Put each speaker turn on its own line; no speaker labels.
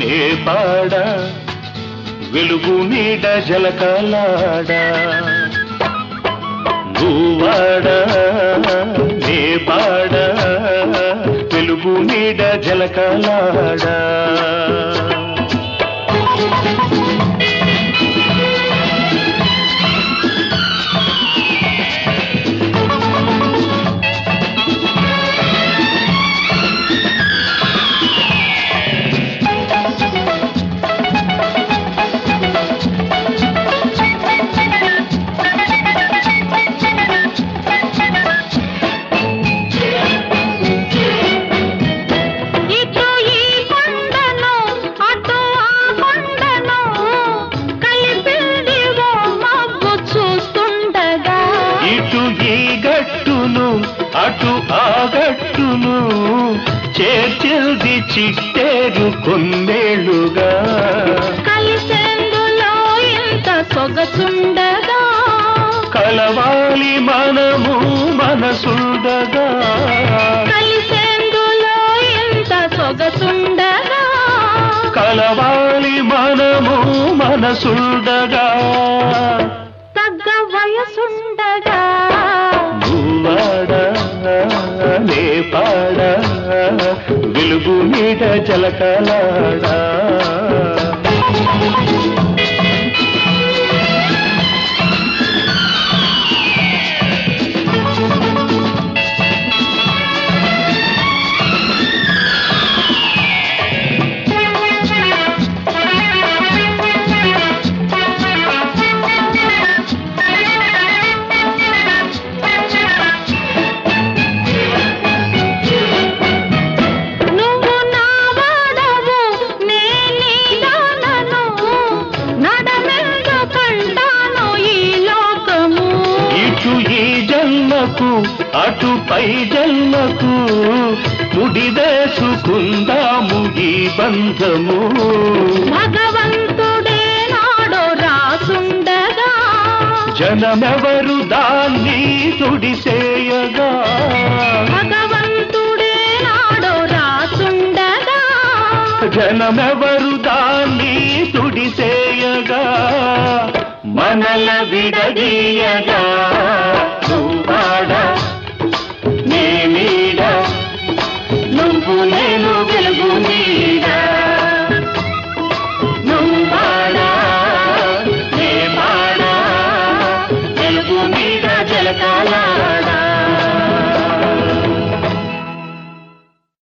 నే పాడ వెలుగు నీడ జలకాలాడా నువ్వాడా నే పాడ వెలుగు నీడ జలకాలాడా అటు ఆగట్టును చేర్చిల్ది చిట్టేరు కొన్నేళ్లుగా
కలిసేందులో ఇంత సొగసుండగా
కలవాలి మనము మనసుండగా
కలిసేందులో ఇంత సొగసుండగా
కలవాలి మనము మనసుండగా
తగ్గ వయసుండగా
నే పాడ వెలుగు నీడ జలకాలాడా అటు పై జన్మకు ముడివేసుకుందాము ఈ బంధము
భగవంతుడే నాడో రాసుండగా
జనమెవరు దాన్ని తుడిసేయగా
భగవంతుడే నాడో రాసుండగా
జనమెవరు దాన్ని తుడిసేయగా మనల విడదీయగా